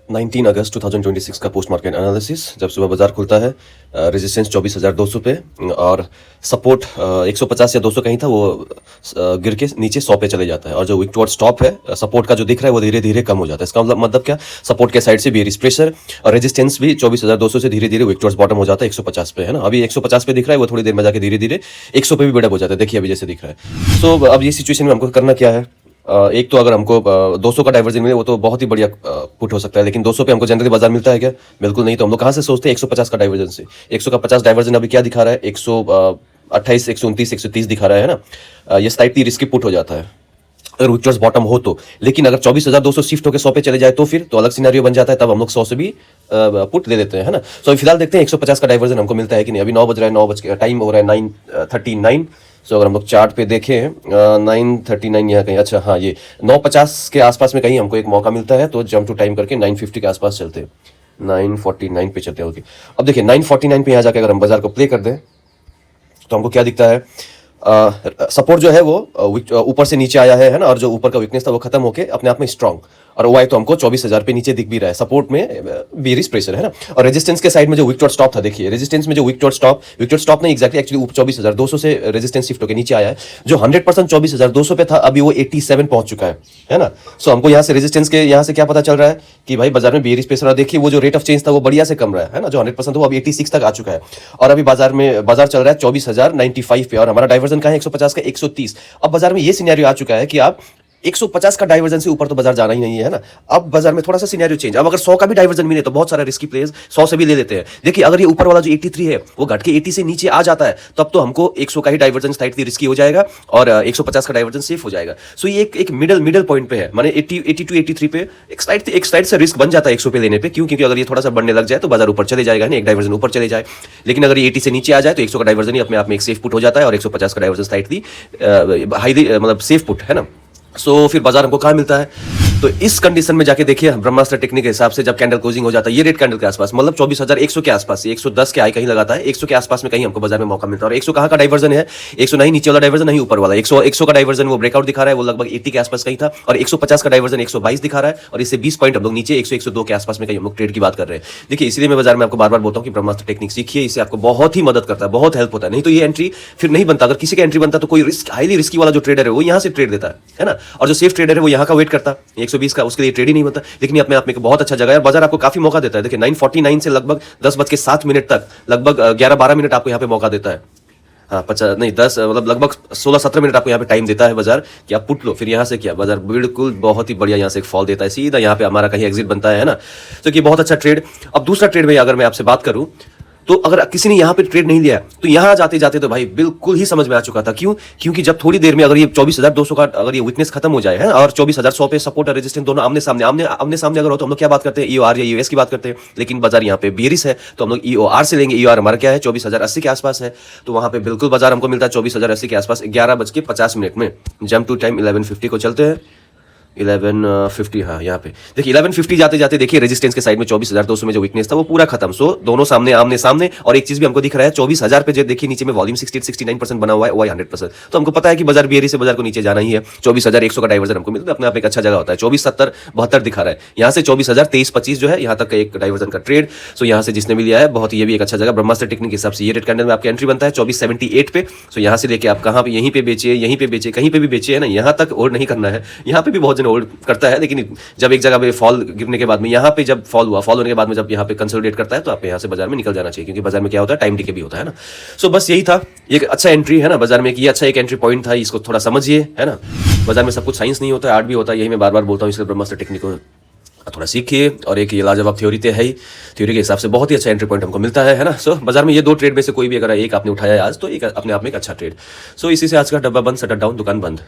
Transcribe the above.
19 अगस्त 2026 का post market analysis. जब सुबह बाजार खुलता है रेजिस्टेंस 24,200 पे और सपोर्ट 150 या 200 कहीं था, वो गिर के नीचे 100 पे चले जाता है। और जो विक टुवर्ड स्टॉप है सपोर्ट का जो दिख रहा है वो धीरे धीरे कम हो जाता है। इसका मतलब क्या, सपोर्ट के साइड से बेयरिश प्रेशर और रेजिस्टेंस भी 24,200 से धीरे धीरे विक टुवर्ड्स बॉटम हो जाता है 150 पे, है ना। अभी 150 पे दिख रहा है, वो थोड़ी देर में जाके धीरे धीरे 100 पे भी बिल्डअप हो जाता है। देखिए अभी जैसे दिख रहा है। सो अब ये सिचुएशन में हमको करना क्या है, एक तो अगर हमको 200 का डाइवर्जन मिले वो तो बहुत ही बढ़िया पुट हो सकता है, लेकिन 200 पे हमको जनरली बाजार मिलता है क्या? बिल्कुल नहीं। तो हम लोग कहाँ से सोचते हैं? 150 का डाइवर्जन से। 100 का 50 डाइवर्जन अभी क्या दिखा रहा है? 128, 129, 130 दिखा रहा है ना। ये स्लाइटली रिस्की पुट हो जाता है अगर विक टुवर्ड्स बॉटम हो तो। लेकिन अगर 24,200 शिफ्ट होकर 100 पे चले जाए तो फिर तो अलग सिनेरियो बन जाता है, तब हम लोग 100 से भी पुट दे देते हैं, है ना। सो फिलहाल देखते हैं 150 का डाइवर्जन हमको मिलता है कि नहीं। अभी 9 बज रहा है, 9 बज के टाइम हो रहा है 9:39। सो अगर हम लोग चार्ट पे देखें 9:39 यहाँ कहीं, अच्छा हाँ, ये 9:50 के आसपास में कहीं हमको एक मौका मिलता है, तो जंप टू टाइम करके 9:50 के आसपास चलते हैं, 9:49 पे चलते हैं। ओके, अब देखिए 9:49 पे यहाँ जाके अगर हम बाजार को प्ले कर दें तो हमको क्या दिखता है? सपोर्ट जो है वो ऊपर से नीचे आया है ना, और जो ऊपर का वीकनेस था वो खत्म होके अपने आप में स्ट्रांग, और वो आए तो हमको 24,000 पे नीचे दिख भी रहा है। सपोर्ट में बेयरिश प्रेशर है ना, और रेजिस्टेंस के साइड में जो विक टुवर्ड्स स्टॉप था, देखिए रेजिस्टेंस में जो विक टुवर्ड्स स्टॉप नहीं एक्चुअली 24,200 से रेजिस्टेंस शिफ्ट होकर नीचे आया है। जो 100% 24,200 पे था अभी वो 87 पहुंच चुका है ना। सो हमको यहाँ से रेजिस्टेंस के यहाँ से क्या पता चल रहा है कि भाई बाजार में बेयरिश प्रेशर, और देखिए वो जो रेट ऑफ चेंज था वो बढ़िया से कम रहा है ना। जो 100% था वो अभी 86 तक आ चुका है, और अभी बाजार चल रहा है 24,095 पे, और हमारा डाइवर्जन कहाँ है? 150 का 130। अब बाजार में ये सिनेरियो आ चुका है कि आप 150 का डाइवर्जन से ऊपर तो बाजार जाना ही नहीं है ना। अब बाजार में थोड़ा सा सिनेरियो चेंज। अब अगर 100 का भी डाइवर्जन मिले तो बहुत सारे रिस्की प्लेयर्स 100 से भी ले लेते हैं। देखिए अगर ये ऊपर वाला जो 83 है वो घट के 80 से नीचे आ जाता है, तब तो हमको 100 का ही डाइवर्जन स्लाइटली रिस्की हो जाएगा और 150 का डाइवर्जन सेफ हो जाएगा। सो ये एक मिडल पॉइंट पे है, माने 82 83 पे एक स्लाइड से रिस्क बन जाता है 100 पे लेने पे। क्यों? क्योंकि अगर ये थोड़ा सा बढ़ने लग जाए तो बाजार ऊपर चले जाएगा ना, एक डाइवर्जन ऊपर चले जाए। लेकिन अगर ये 80 से नीचे आ जाए तो 100 का डाइवर्जन ही अपने आप में एक सेफ पुट हो जाता है, और 150 का डाइवर्जन स्लाइटली हाईली मतलब सेफ पुट, है ना। सो फिर बाजार हमको कहाँ मिलता है? तो इस कंडीशन में जाके देखिए ब्रह्मास्त्र टेक्निक के हिसाब से जब कैंडल क्लोजिंग हो जाता है ये रेड कैंडल के आसपास, मतलब 24,100 के आसपास, 110 के आई कहीं लगाता है, 100 के आसपास में कहीं हमको बाजार में मौका मिलता है। और 100 कहाँ का डाइवर्जन है? 100 नहीं नीचे वाला डाइवर्जन, नहीं ऊपर वाला। 100 का डाइवर्जन वो ब्रेकआउट दिखा रहा है, वो लगभग 80 के आसपास कहीं था, और 150 का डाइवर्जन 122 दिखा रहा है, और इससे 20 पॉइंट हम लोग नीचे 102 के आसपास में कहीं हम लोग ट्रेड की बात कर रहे हैं। देखिए इसलिए मैं बाजार में आपको बार बार बोलता हूँ कि ब्रह्मास्त्र टेक्निक सीखिए, इससे आपको बहुत ही मदद करता है, बहुत हेल्प होता है। नहीं तो ये एंट्री फिर नहीं बनता। अगर किसी का एंट्री बनता तो कोई हाईली रिस्की वाला जो ट्रेडर है वो यहाँ से ट्रेड देता है ना, और जो सेफ ट्रेडर है वो यहाँ का वेट करता 120 का, उसके लिए ट्रेड ही नहीं बनता। लेकिन अपने आप में एक बहुत अच्छा जगह है, बाजार आपको काफी मौका देता है। देखिए 9:49 से लगभग 10:07 तक लगभग 11-12 मिनट आपको यहाँ पे मौका देता है। हाँ 50 नहीं 10 मतलब लगभग 16-17 मिनट आपको यहाँ पे टाइम देता है बाजार कि आप पुट लो। फिर यहाँ से क्या बाजार बिल्कुल बहुत ही बढ़िया यहाँ से एक फॉल देता है, सीधा यहाँ पे हमारा कहीं एग्जिट बनता है ना। तो ये बहुत अच्छा ट्रेड। अब दूसरा ट्रेड में अगर मैं आपसे बात करूं तो अगर किसी ने यहाँ पे ट्रेड नहीं लिया तो यहाँ जाते जाते तो भाई बिल्कुल ही समझ में आ चुका था। क्यों? क्योंकि जब थोड़ी देर में अगर ये 24,200 का अगर ये वीकनेस खत्म हो जाए है, और 24,100 पे सपोर्ट और रेजिस्टेंस दोनों आमने सामने अगर हो तो हम लोग क्या बात करते हैं? ईओआर या यूएस की बात करते हैं। लेकिन बाजार यहाँ पे बेयरिश है तो हम लोग ईओआर से लेंगे। ईओआर हमारा क्या है? 24,080 के आसपास है, तो वहां पे बिल्कुल बाजार हमको मिलता है 24,080 के आसपास 11:50 में। जंप टू टाइम 11:50 को चलते हैं, 11:50 हाँ यहाँ पे देखिए 11:50 जाते जाते देखिए रेजिस्टेंस के साइड में 24,200 में जो वीकनेस था वो पूरा खत्म। सो दोनों सामने आमने सामने। और एक चीज भी हमको दिख रहा है 24,000 पे जो देखिए नीचे में वॉल्यूम 68-69% बना हुआ है, वो 100%। तो हमको पता है कि बाजार बेयरिश से बाजार को नीचे जाना ही है। 24,100 का डाइवर्जन हमको मिलता है, अपने आप एक अच्छा जगह होता है। 24,70-72 दिखा रहा है, यहाँ से 24,023-25 जो है यहाँ तक का एक डाइवर्जन का ट्रेड। सो यहाँ से जिसने भी लिया है बहुत ये भी एक अच्छा जगह। ब्रह्मास्त्र टेक्निक के हिसाब से ये रेड कैंडल में आपकी एंट्री बनता है 2478 पे। सो यहाँ से लेके आप कहाँ पे, यहीं पे बेचे, कहीं पे भी बेचे, है ना। यहाँ तक होल्ड नहीं करना है, यहाँ पे भी बहुत जन होल्ड करता है, लेकिन जब एक जगह पे फॉल गिरने के बाद में यहाँ पे जब फॉल होने के बाद में जब यहाँ पे कंसोलिडेट करता है तो आप यहाँ से बाजार में निकल जाना चाहिए, क्योंकि बाजार में क्या होता है? टाइम डीके भी होता है ना। सो बस यही था, एक अच्छा एंट्री है ना बाजार में, ये अच्छा एक एंट्री पॉइंट था, इसको थोड़ा समझिए, है ना। बाजार में सब कुछ साइंस नहीं होता है, आर्ट भी होता है, यही मैं बार बार बोलता हूँ। इसलिए ब्रह्मास्त्र टेक्निक को थोड़ा सीखिए, और एक ये लाजवाब थ्योरी तो है ही, थ्योरी के हिसाब से बहुत ही अच्छा एंट्री पॉइंट हमको मिलता है ना। सो बाजार में ये 2 ट्रेड में से कोई भी अगर एक आपने उठाया आज तो एक अपने आप में एक अच्छा ट्रेड। सो इसी से आज का डब्बा बंद, शटर डाउन, दुकान बंद।